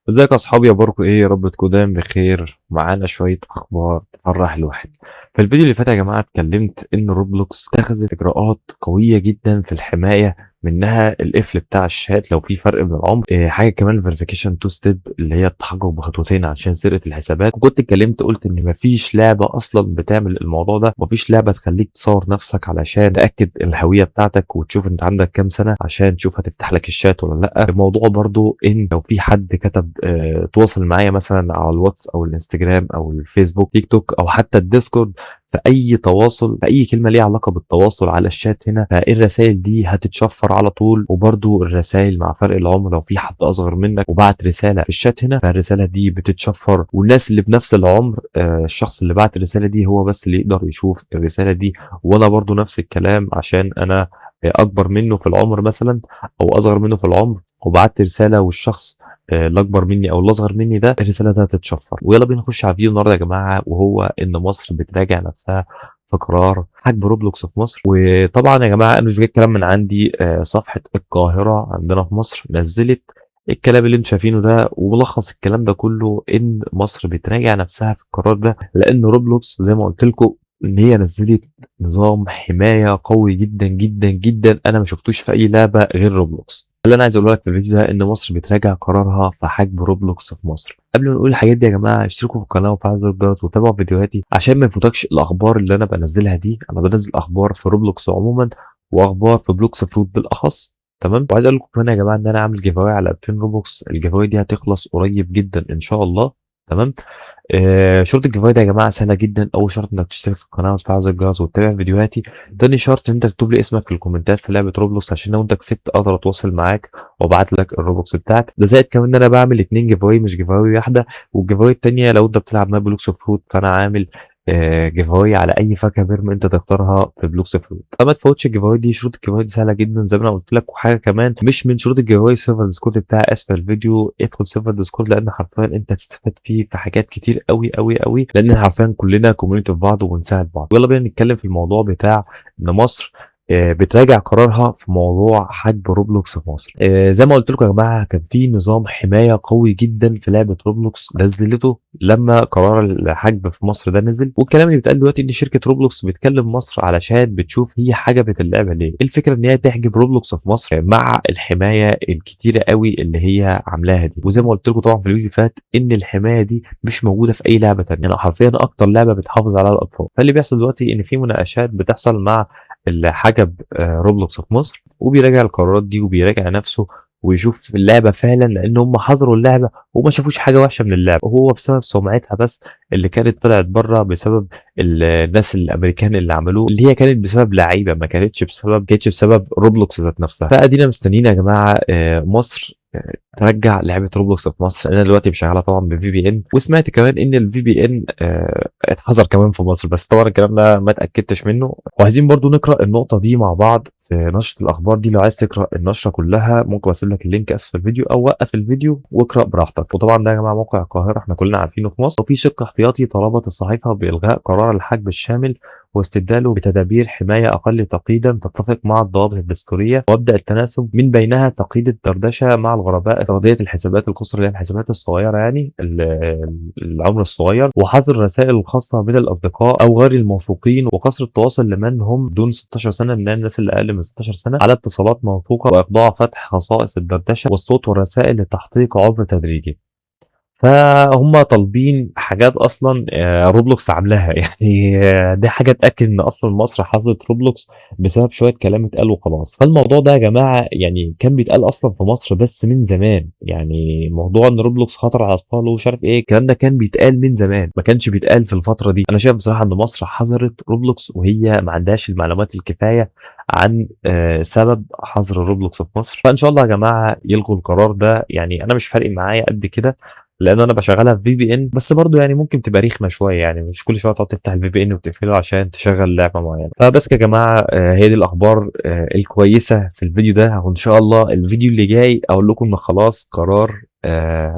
ازيك يا اصحابي؟ اخباركم ايه؟ يا رب تكونوا دايما بخير. معانا شويه اخبار تفرح الواحد. في الفيديو اللي فات يا جماعه اتكلمت ان روبلوكس اتخذت اجراءات قويه جدا في الحمايه، منها القفل بتاع الشات لو في فرق من العمر، حاجه كمان فيريفيكيشن تو ستيب اللي هي التحقق بخطوتين عشان سرقه الحسابات. وكنت اتكلمت قلت ان مفيش لعبه اصلا بتعمل الموضوع ده، مفيش لعبه تخليك تصور نفسك علشان تاكد الهويه بتاعتك وتشوف انت عندك كام سنه عشان تشوف هتفتح لك الشات ولا لا. الموضوع برضو ان لو في حد كتب تواصل معايا مثلا على الواتس او الانستجرام او الفيسبوك تيك توك او حتى الديسكورد، في اي تواصل، في اي كلمه ليها علاقه بالتواصل على الشات هنا، فالرسائل دي هتتشفر على طول. وبرده الرسائل مع فرق العمر، لو في حد اصغر منك وبعت رساله في الشات هنا فالرساله دي بتتشفر، والناس اللي بنفس العمر، الشخص اللي بعت الرساله دي هو بس اللي يقدر يشوف الرساله دي. وانا برضو نفس الكلام عشان انا اكبر منه في العمر مثلا او اصغر منه في العمر وبعت رساله، والشخص اللي اكبر مني او اللي اصغر مني ده الرساله ده هتتشفر. ويلا بينا نخش على الفيديو النهارده يا جماعه، وهو ان مصر بتراجع نفسها في قرار حجب روبلوكس في مصر. وطبعا يا جماعه انا مش جاي الكلام من عندي، صفحه القاهره عندنا في مصر نزلت الكلام اللي انتم شايفينه ده، وملخص الكلام ده كله ان مصر بتراجع نفسها في القرار ده، لان روبلوكس زي ما قلت لكم ان هي نزلت نظام حمايه قوي جدا جدا جدا، انا ما شفتوش في اي لعبه غير روبلوكس. اللي انا عايز اقوله لك في الفيديو ده ان مصر بتراجع قرارها في حجب روبلوكس في مصر. قبل ما نقول الحاجات دي يا جماعه، اشتركوا في القناه وفعلوا زر الجرس وتابعوا فيديوهاتي عشان ما يفوتكش الاخبار اللي انا بنزلها دي. انا بنزل اخبار في روبلوكس عموما واخبار في بلوكس فروت بالاخص. تمام. وعايز اقول لكم كمان يا جماعه ان انا عامل جيف اواي على 200 روبوكس. الجيف اواي دي هتخلص قريب جدا ان شاء الله. تمام. شروط الجيفاي ده يا جماعه سهله جدا. اول شرط انك تشترك في القناه وتفعل زر الجرس وتتابع فيديوهاتي. تاني شرط ان انت تكتب لي اسمك في الكومنتات في لعبه روبلوكس عشان لو انت كسبت اقدر اتواصل معاك وابعت لك الروبوكس بتاعك. ده زائد كمان ان انا بعمل اتنين جيفاي مش جيفاي واحده. والجيفاي التانيه لو انت بتلعب مع بلوكس فروت فانا عامل جيفاواي على اي فاكهه بيرم انت تختارها في بلوكس فروت. فما تفوتش الجيفاواي دي. شروط الجيفاواي دي سهله جدا زي ما انا قلت لك. وحاجه كمان مش من شروط الجيفاواي، سيرفر ديسكورد بتاعي اسفل الفيديو. ادخل سيرفر ديسكورد لان حرفيا انت هتستفاد فيه في حاجات كتير قوي قوي قوي، لان حرفيا كلنا كوميونتي في بعض وبنساعد بعض. يلا بينا نتكلم في الموضوع بتاع ان مصر بتراجع قرارها في موضوع حجب روبلوكس في مصر. زي ما قلت لكم يا جماعه، كان في نظام حمايه قوي جدا في لعبه روبلوكس نزلته لما قرار الحجب في مصر ده نزل. والكلام اللي بيتقال دلوقتي ان شركه روبلوكس بتكلم مصر علشان بتشوف هي حجبت اللعبه ليه. الفكره ان هي تحجب روبلوكس في مصر مع الحمايه الكتيره قوي اللي هي عاملاها دي. وزي ما قلت لكم طبعا في الفيديو اللي فات ان الحمايه دي مش موجوده في اي لعبه ثانيه، يعني حرفيا اكتر لعبه بتحافظ على الاطفال. فاللي بيحصل دلوقتي ان في مناقشات بتحصل مع اللي حجب روبلوكس في مصر، وبيراجع القرارات دي وبيراجع نفسه ويشوف اللعبه فعلا، لان هم حظروا اللعبه وما شافوش حاجه وحشه من اللعبه، وهو بسبب سمعتها بس اللي كانت طلعت بره بسبب الناس الامريكان اللي عملوه، اللي هي كانت بسبب لعيبه، ما كانتش بسبب روبلوكس ذات نفسها. فادينا مستنيين يا جماعه مصر ترجع لعبه روبلوكس في مصر. انا دلوقتي مشغلها طبعا بفي بي ان، وسمعت كمان ان الفي بي ان اتحظر كمان في مصر، بس طبعا الكلام ده ما اتاكدتش منه. وعايزين برضو نقرا النقطه دي مع بعض في نشره الاخبار دي. لو عايز تقرا النشره كلها ممكن اسيب لك اللينك اسفل الفيديو او وقف الفيديو واقرا براحتك. وطبعا ده يا جماعه موقع القاهره احنا كلنا عارفينه في مصر. وفي شق احتياطي طلبت الصحيفه بالغاء قرار الحجب الشامل واستبداله بتدابير حماية أقل تعقيدا تتفق مع الضوابط الدستورية ومبدأ التناسب، من بينها تقييد الدردشة مع الغرباء، تغذية الحسابات القصرى اللي هي الحسابات الصغيرة، يعني العمر الصغير، وحظر الرسائل الخاصة من الأصدقاء أو غير الموثوقين، وقصر التواصل لمن هم دون 16 سنة، اللي هي الناس اللي أقل من 16 سنة، على اتصالات موثوقة، وإخضاع فتح خصائص الدردشة والصوت والرسائل لتحقيق عمر تدريجي. فهم طالبين حاجات اصلا روبلوكس عاملاها يعني دي حاجه تاكد ان اصلا مصر حظت روبلوكس بسبب شويه كلام اتقال وخلاص. فالموضوع ده يا جماعه يعني كان بيتقال اصلا في مصر بس من زمان، يعني موضوع ان روبلوكس خطر على الاطفال ومش عارف ايه الكلام ده كان بيتقال من زمان، ما كانش بيتقال في الفتره دي. انا شايف بصراحه ان مصر حظرت روبلوكس وهي ما عندهاش المعلومات الكفايه عن سبب حظر روبلوكس في مصر. فان شاء الله يا جماعه يلغوا القرار ده. يعني انا مش فارق معايا قد كده لان انا بشغلها في في بي ان، بس برضه يعني ممكن تبقى رخمه شويه، يعني مش كل شويه تقعد تفتح الفي بي ان وتقفله عشان تشغل لعبه معينه. فبس يا جماعه هي دي الاخبار الكويسه في الفيديو ده. وان شاء الله الفيديو اللي جاي اقول لكم ان خلاص قرار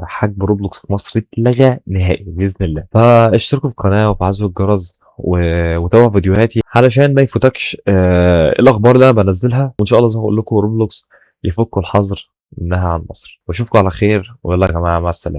حجب روبلوكس في مصر اتلغى نهائي باذن الله. فاشتركوا في القناه وفعلوا الجرس وتابعوا فيديوهاتي علشان ما يفوتكش الاخبار اللي انا بنزلها. وان شاء الله زي ما اقول لكم روبلوكس يفكوا الحظر منها عن مصر. واشوفكم على خير، ويلا يا جماعه مع السلامه.